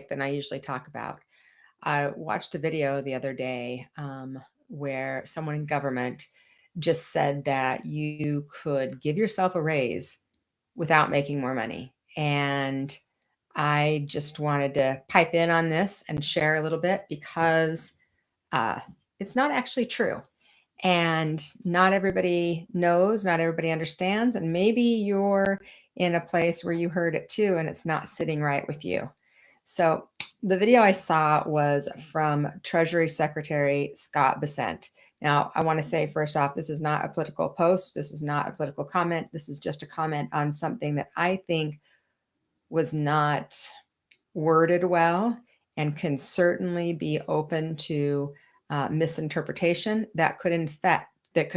than I usually talk about. I watched a video the other day where someone in government just said that you could give yourself a raise without making more money. And I just wanted to pipe in on this and share a little bit because uh, it's not actually true. And not everybody knows, not everybody understands. And maybe you're in a place where you heard it too, and it's not sitting right with you. So, the video I saw was from Treasury Secretary Scott Bessent. Now, I want to say first off, this is not a political post. This is not a political comment. This is just a comment on something that I think was not worded well and can certainly be open to misinterpretation that could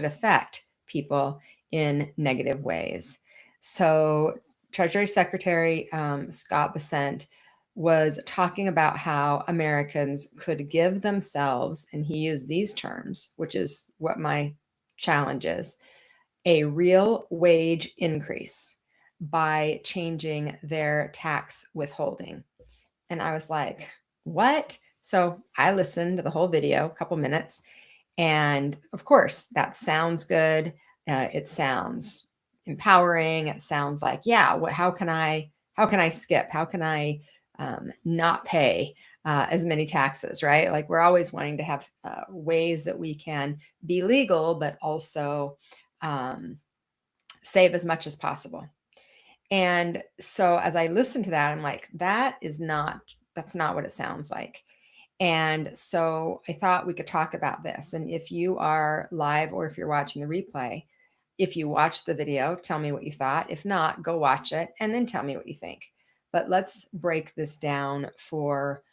affect people in negative ways. So, Treasury Secretary Scott Bessent was talking about how Americans could give themselves, and he used these terms, which is what my challenge is, a real wage increase by changing their tax withholding. And I was like, what? So I listened to the whole video, a couple minutes. And of course, that sounds good. It sounds empowering. It sounds like, yeah, how can I skip? How can I not pay as many taxes, right? Like we're always wanting to have ways that we can be legal, but also um, save as much as possible. And so as I listened to that, I'm like, that's not what it sounds like. And so I thought we could talk about this. And if you are live or if you're watching the replay, if you watch the video, tell me what you thought. If not, go watch it and then tell me what you think. But let's break this down for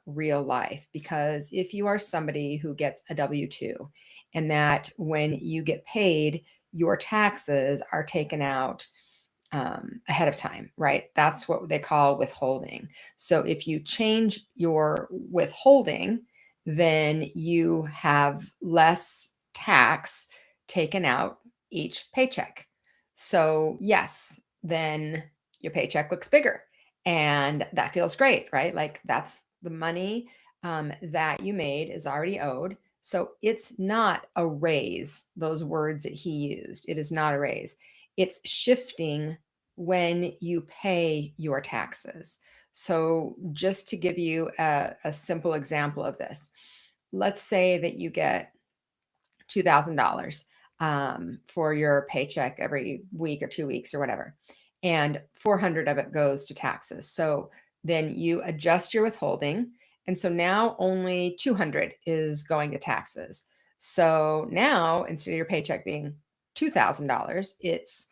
real life, because if you are somebody who gets a W-2 and that when you get paid, your taxes are taken out ahead of time, right? That's what they call withholding. So if you change your withholding, then you have less tax taken out each paycheck. So, yes, then your paycheck looks bigger and that feels great, right? Like that's the money that you made is already owed. So it's not a raise, those words that he used. It is not a raise. It's shifting when you pay your taxes. So, just to give you a simple example of this, let's say that you get $2,000 for your paycheck every week or 2 weeks or whatever, and 400 of it goes to taxes. So, then you adjust your withholding. And so now only 200 is going to taxes. So now instead of your paycheck being $2,000, it's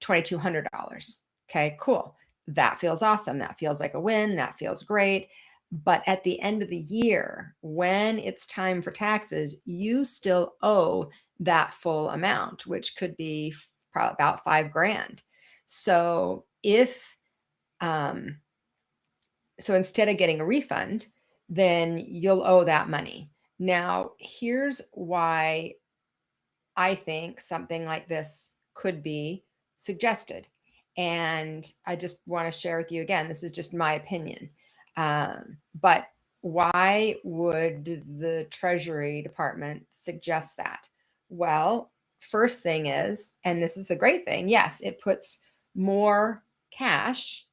$2,200. Okay, cool. That feels awesome. That feels like a win. That feels great. But at the end of the year, when it's time for taxes, you still owe that full amount, which could be probably about 5 grand. So if um, so instead of getting a refund, then you'll owe that money. Now, here's why I think something like this could be suggested. And I just want to share with you again, this is just my opinion. But why would the Treasury Department suggest that? Well, first thing is, and this is a great thing, yes, it puts more cash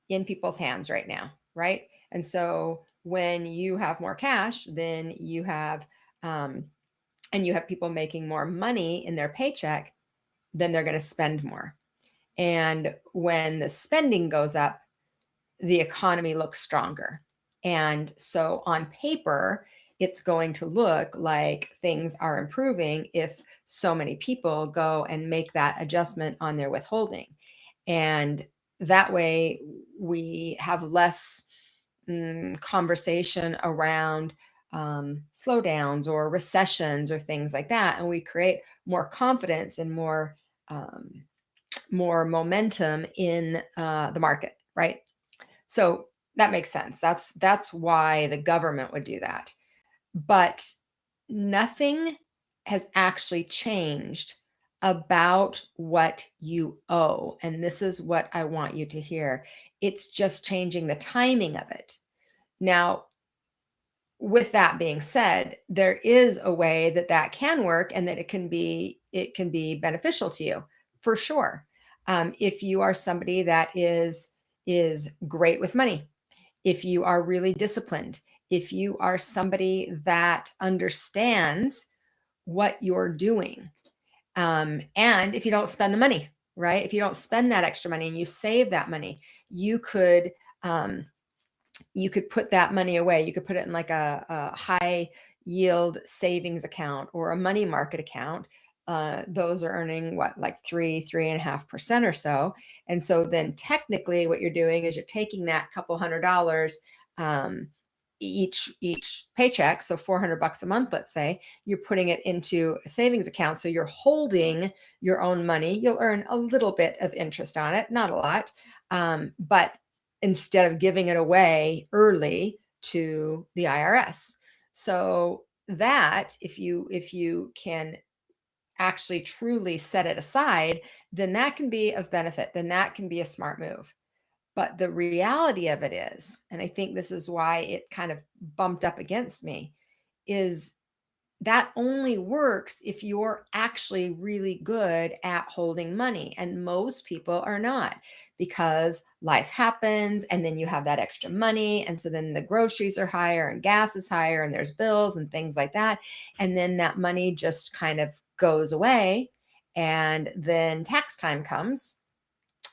in people's hands right now, right? And so when you have more cash, then you have and you have people making more money in their paycheck, then they're going to spend more. And when the spending goes up, the economy looks stronger. And so on paper, it's going to look like things are improving if so many people go and make that adjustment on their withholding. And that way we have less conversation around slowdowns or recessions or things like that, and we create more confidence and um, more momentum in the market, right? So that makes sense. That's why the government would do that. But nothing has actually changed about what you owe. And this is what I want you to hear. It's just changing the timing of it. Now, with that being said, there is a way that that can work and that it can be beneficial to you for sure. If you are somebody that is great with money, if you are really disciplined, if you are somebody that understands what you're doing, and if you don't spend the money, right? If you don't spend that extra money and you save that money, you could um, you could put that money away. You could put it in like a high yield savings account or a money market account. Those are earning what, like 3.5% or so. And so then technically what you're doing is you're taking that couple $100 um, each paycheck. So 400 bucks a month, let's say, you're putting it into a savings account. So you're holding your own money. You'll earn a little bit of interest on it, not a lot. But instead of giving it away early to the IRS. So that if you can actually truly set it aside, then that can be of benefit. Then that can be a smart move. But the reality of it is, and I think this is why it kind of bumped up against me, is that only works if you're actually really good at holding money. And most people are not, because life happens and then you have that extra money. And so then the groceries are higher and gas is higher and there's bills and things like that. And then that money just kind of goes away. And then tax time comes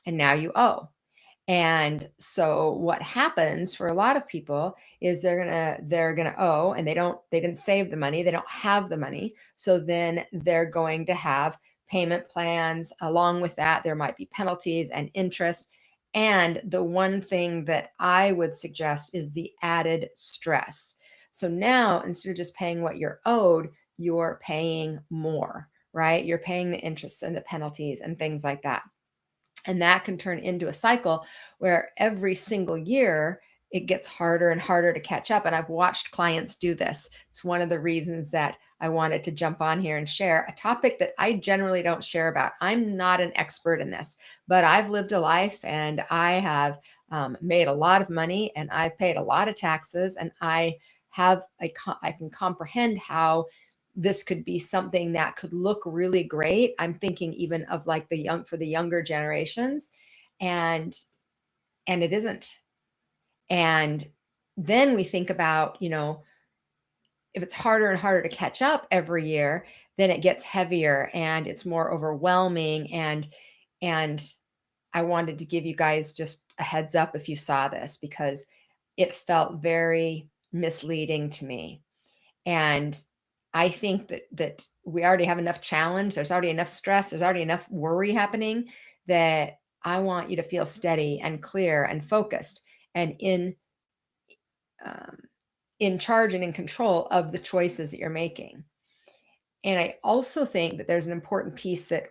and now you owe. And so what happens for a lot of people is they're gonna owe, and they didn't save the money, they don't have the money. So then they're going to have payment plans. Along with that, there might be penalties and interest. And the one thing that I would suggest is the added stress. So now instead of just paying what you're owed, you're paying more, right? You're paying the interest and the penalties and things like that. And that can turn into a cycle where every single year it gets harder and harder to catch up. And I've watched clients do this. It's one of the reasons that I wanted to jump on here and share a topic that I generally don't share about. I'm not an expert in this, but I've lived a life and I have made a lot of money and I've paid a lot of taxes, and I can comprehend how this could be something that could look really great. I'm thinking even of like for the younger generations, and it isn't. And then we think about, if it's harder and harder to catch up every year, then it gets heavier and it's more overwhelming. And I wanted to give you guys just a heads up if you saw this, because it felt very misleading to me. And I think that we already have enough challenge. There's already enough stress. There's already enough worry happening, that I want you to feel steady and clear and focused and um, in charge and in control of the choices that you're making. And I also think that there's an important piece that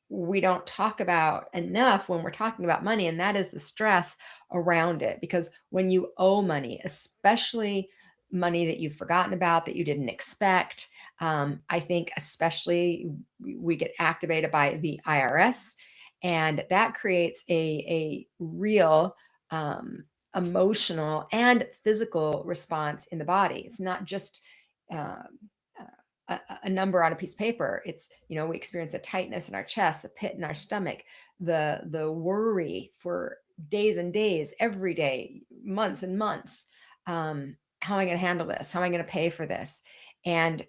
we don't talk about enough when we're talking about money, and that is the stress around it. Because when you owe money, especially money that you've forgotten about, that you didn't expect, I think especially we get activated by the IRS, and that creates a real emotional and physical response in the body. It's not just um, a number on a piece of paper. It's, we experience a tightness in our chest, the pit in our stomach, the worry for days and days, every day, months and months. How am I going to handle this? How am I going to pay for this? And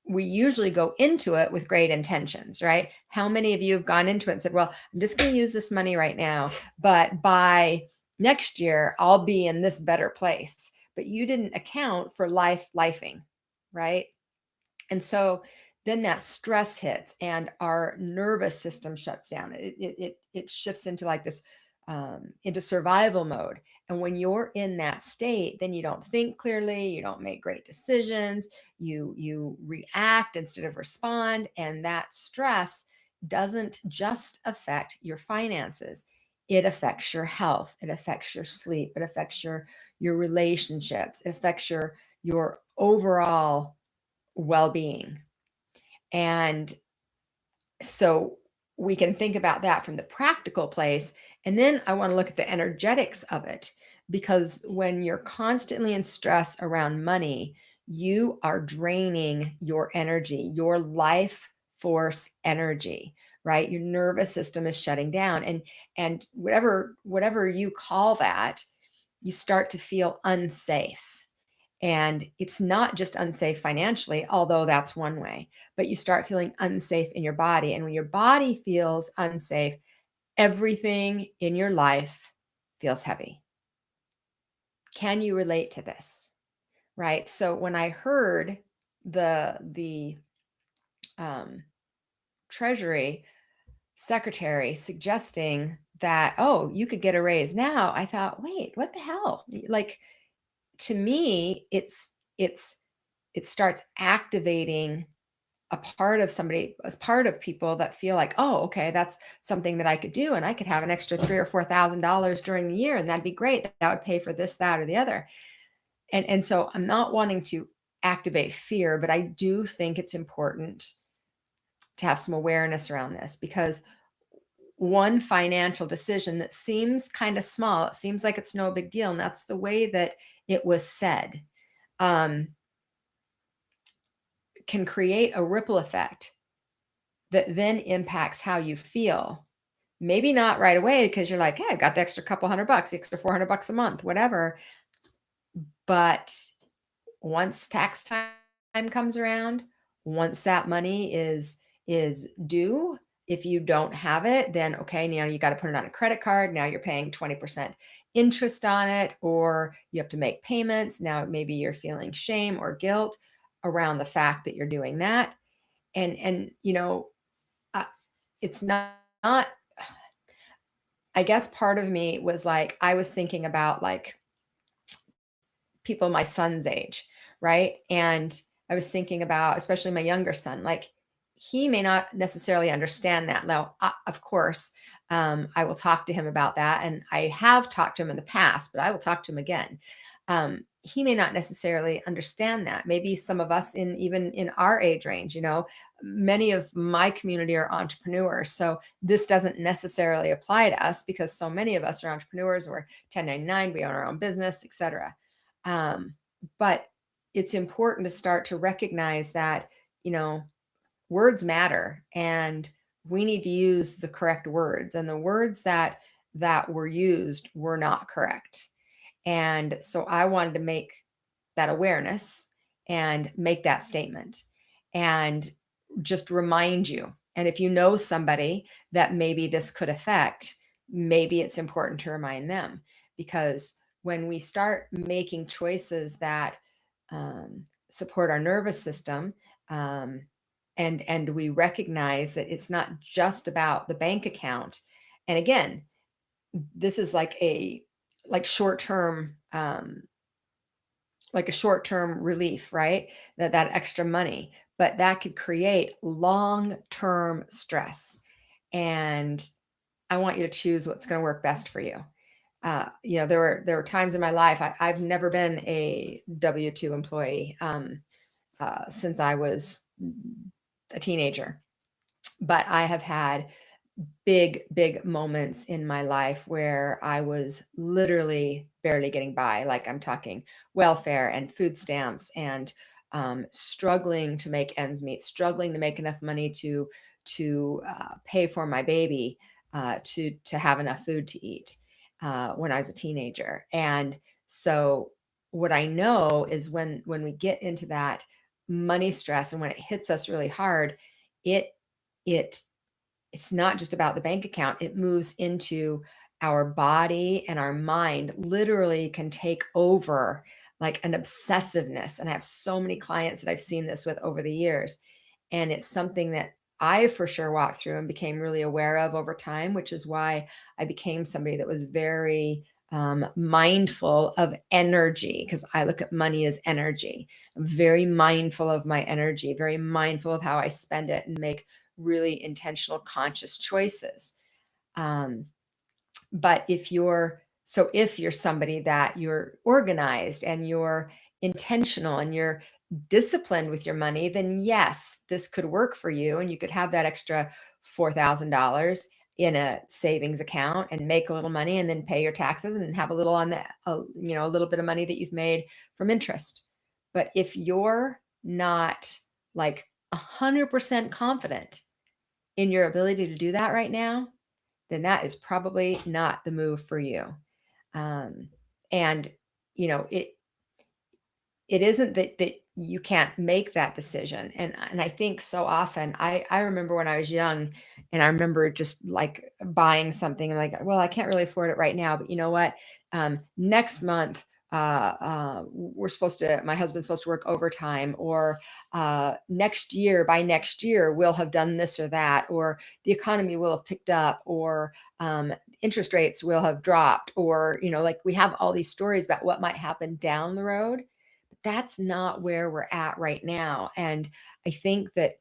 we usually go into it with great intentions, right? How many of you have gone into it and said, well, I'm just going to use this money right now, but by next year, I'll be in this better place. But you didn't account for lifing, right? And so then that stress hits and our nervous system shuts down. It shifts into like this, into survival mode. And when you're in that state, then you don't think clearly, you don't make great decisions, you react instead of respond. And that stress doesn't just affect your finances. It affects your health, it affects your sleep, it affects your relationships, it affects your overall well-being. And so we can think about that from the practical place. And then I want to look at the energetics of it, because when you're constantly in stress around money, you are draining your energy, your life force energy, right? Your nervous system is shutting down. And whatever you call that, you start to feel unsafe. And it's not just unsafe financially, although that's one way, but you start feeling unsafe in your body. And when your body feels unsafe, everything in your life feels heavy. Can you relate to this? Right. So when I heard the um, Treasury secretary suggesting that, oh, you could get a raise now, I thought, wait, what the hell? Like, to me, it's it starts activating a part of somebody, as part of people that feel like, oh, okay, that's something that I could do, and I could have an extra $3,000 or $4,000 during the year, and that'd be great. That would pay for this, that, or the other. And so I'm not wanting to activate fear, but I do think it's important to have some awareness around this, because one financial decision that seems kind of small, it seems like it's no big deal, and that's the way that it was said, um, can create a ripple effect that then impacts how you feel. Maybe not right away because you're like, hey, I got the extra couple $100, the extra $400 a month, whatever. But once tax time comes around, once that money is due, if you don't have it, then okay, now you got to put it on a credit card. Now you're paying 20% interest on it, or you have to make payments. Now maybe you're feeling shame or guilt around the fact that you're doing that. And uh, it's not, I guess part of me was like, I was thinking about like people my son's age, right? And I was thinking about, especially my younger son, like he may not necessarily understand that. Now, of course, I will talk to him about that. And I have talked to him in the past, but I will talk to him again. He may not necessarily understand that. Maybe some of us in even in our age range, many of my community are entrepreneurs. So this doesn't necessarily apply to us because so many of us are entrepreneurs, or 1099, we own our own business, etc. Um, but it's important to start to recognize that, you know, words matter, and we need to use the correct words. And the words that were used were not correct. And so I wanted to make that awareness and make that statement and just remind you. And if you know somebody that maybe this could affect, maybe it's important to remind them, because when we start making choices that support our nervous system, um, and we recognize that it's not just about the bank account. And again, this is like short-term, like a short-term relief, right? That extra money, but that could create long-term stress. And I want you to choose what's going to work best for you. There were times in my life, I've never been a W-2 employee since I was a teenager, but I have had big moments in my life where I was literally barely getting by. Like, I'm talking welfare and food stamps, and struggling to make ends meet, struggling to make enough money to pay for my baby, to have enough food to eat when I was a teenager. And so what I know is when we get into that money stress, and when it hits us really hard, it it it's not just about the bank account. It moves into our body, and our mind literally can take over, like an obsessiveness. And I have so many clients that I've seen this with over the years. And it's something that I for sure walked through and became really aware of over time, which is why I became somebody that was very mindful of energy, because I look at money as energy. I'm very mindful of my energy, very mindful of how I spend it, and make really intentional, conscious choices. Um, but if you're somebody that you're organized and you're intentional and you're disciplined with your money, then yes, this could work for you, and you could have that extra $4,000 in a savings account and make a little money and then pay your taxes and have a little on that, a little bit of money that you've made from interest. But if you're not like 100% confident in your ability to do that right now, then that is probably not the move for you. Um, and it isn't that you can't make that decision. And I think so often I remember when I was young, and I remember just like buying something and like, well, I can't really afford it right now, but you know what? Next month, my husband's supposed to work overtime, or by next year, we'll have done this or that, or the economy will have picked up, or interest rates will have dropped, or, like we have all these stories about what might happen down the road. That's not where we're at right now. And I think that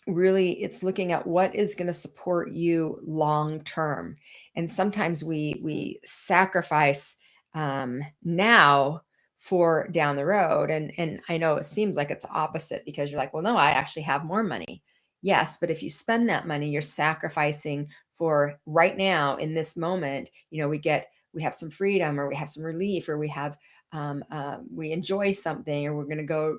really it's looking at what is going to support you long term. And sometimes we sacrifice now for down the road. And I know it seems like it's opposite, because you're like, well, no, I actually have more money. Yes, but if you spend that money, you're sacrificing for right now in this moment. We have some freedom, or we have some relief, or we enjoy something, or we're going to go,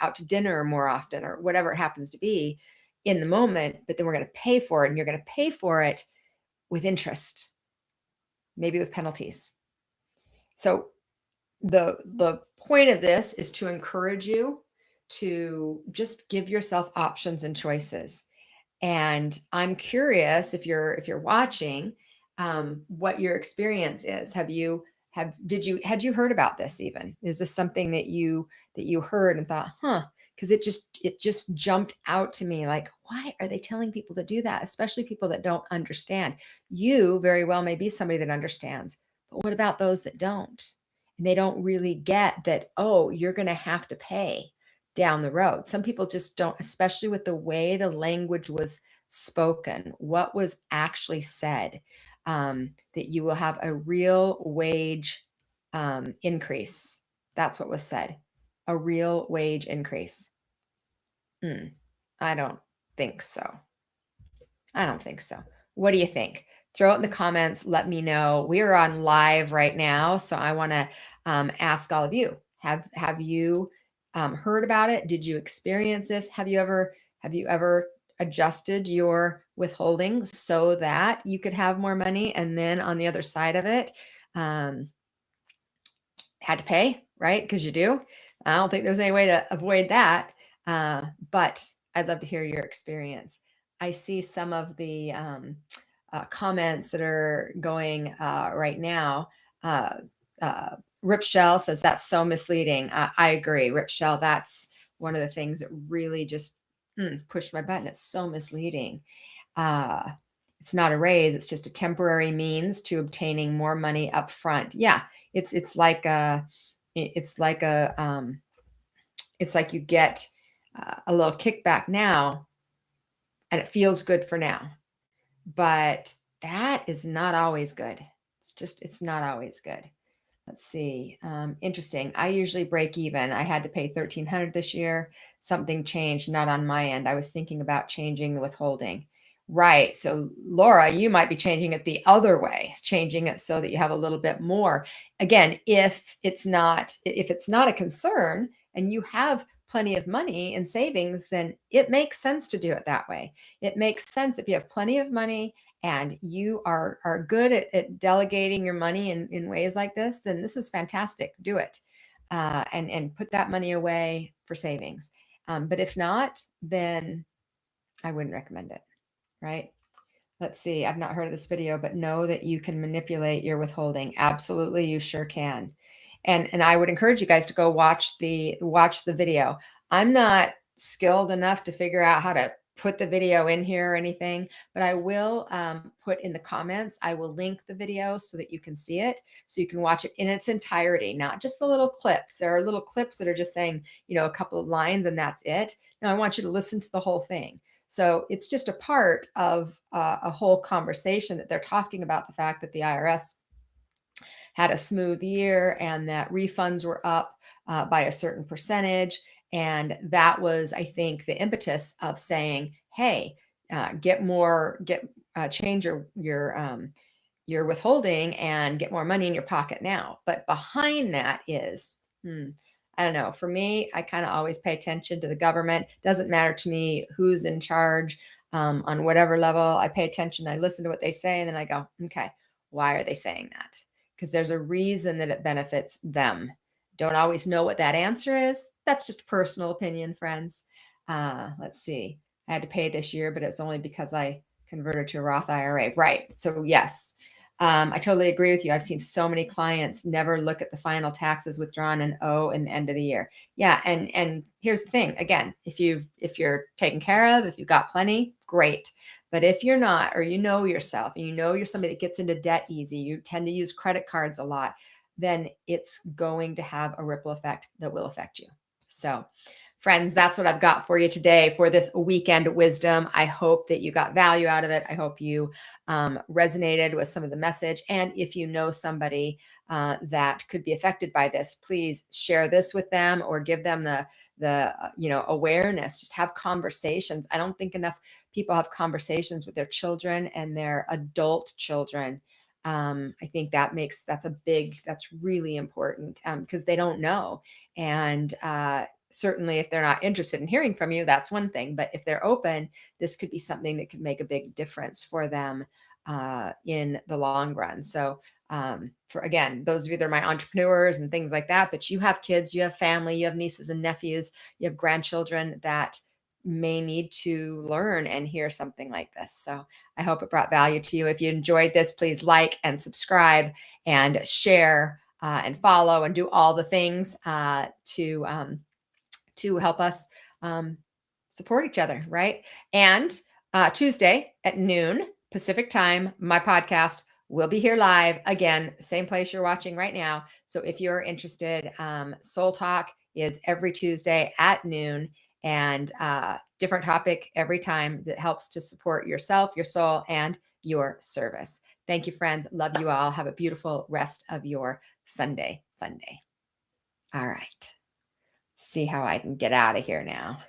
out to dinner more often, or whatever it happens to be in the moment. But then we're going to pay for it, and you're going to pay for it with interest, maybe with penalties. So the point of this is to encourage you to just give yourself options and choices. And I'm curious, if you're watching, what your experience is. Had you heard about this even? Is this something that you heard and thought, huh? Because it just jumped out to me like, why are they telling people to do that? Especially people that don't understand. You very well may be somebody that understands, but what about those that don't? And they don't really get that, oh, you're going to have to pay down the road. Some people just don't, especially with the way the language was spoken, what was actually said, that you will have a real wage increase. That's what was said, a real wage increase. I don't think so. I don't think so. What do you think? Throw it in the comments. Let me know. We are on live right now, so I want to ask all of you: Have you heard about it? Did you experience this? Have you ever adjusted your withholding so that you could have more money, and then on the other side of it, um, had to pay, right? Because you do. I don't think there's any way to avoid that. But I'd love to hear your experience. I see some of the comments that are going right now. Uh, Rip Shell says that's so misleading. I agree, Rip Shell. That's one of the things that really just pushed my button. It's so misleading. Uh, it's not a raise. It's just a temporary means to obtaining more money up front. Yeah, it's like a it's like a it's like you get a little kickback now, and it feels good for now, but that is not always good. It's not always good. Let's see. Interesting. I usually break even. I had to pay 1,300 this year. Something changed, not on my end. I was thinking about changing the withholding. Right. So Laura, you might be changing it the other way, changing it so that you have a little bit more. Again, if it's not a concern and you have plenty of money in savings, then it makes sense to do it that way. It makes sense if you have plenty of money and you are good at delegating your money in ways like this, then this is fantastic. Do it, and put that money away for savings. But if not, then I wouldn't recommend it. Right? Let's see. I've not heard of this video, but know that you can manipulate your withholding. Absolutely, you sure can. And I would encourage you guys to go watch the video. I'm not skilled enough to figure out how to put the video in here or anything, but I will put in the comments. I will link the video so that you can see it, so you can watch it in its entirety, not just the little clips. There are little clips that are just saying, a couple of lines and that's it. No, I want you to listen to the whole thing. So it's just a part of a whole conversation that they're talking about the fact that the IRS had a smooth year and that refunds were up by a certain percentage. And that was, I think, the impetus of saying, hey, change your withholding and get more money in your pocket now. But behind that is, I don't know. For me, I kind of always pay attention to the government. Doesn't matter to me who's in charge on whatever level. I pay attention. I listen to what they say, and then I go, okay, why are they saying that? Because there's a reason that it benefits them. Don't always know what that answer is. That's just personal opinion, friends. Let's see. I had to pay this year, but it's only because I converted to a Roth IRA. Right. So yes, I totally agree with you. I've seen so many clients never look at the final taxes withdrawn and owe in the end of the year. Yeah, and here's the thing. Again, if you're taken care of, if you've got plenty, great. But if you're not, or you know yourself, and you know you're somebody that gets into debt easy, you tend to use credit cards a lot, then it's going to have a ripple effect that will affect you. So, friends, that's what I've got for you today for this weekend wisdom. I hope that you got value out of it. I hope you resonated with some of the message. And if you know somebody that could be affected by this, please share this with them or give them the awareness. Just have conversations. I don't think enough people have conversations with their children and their adult children. I think that's really important because they don't know. And certainly if they're not interested in hearing from you, that's one thing. But if they're open, this could be something that could make a big difference for them in the long run. So for, again, those of you that are my entrepreneurs and things like that, but you have kids, you have family, you have nieces and nephews, you have grandchildren that may need to learn and hear something like this. So I hope it brought value to you. If you enjoyed this, please like and subscribe and share and follow and do all the things to help us support each other, right? And Tuesday at noon Pacific time, my podcast will be here live again, same place you're watching right now. So if you're interested, Soul Talk is every Tuesday at noon, and different topic every time that helps to support yourself, your soul, and your service. Thank you, friends. Love you all. Have a beautiful rest of your Sunday fun day. All right. See how I can get out of here now.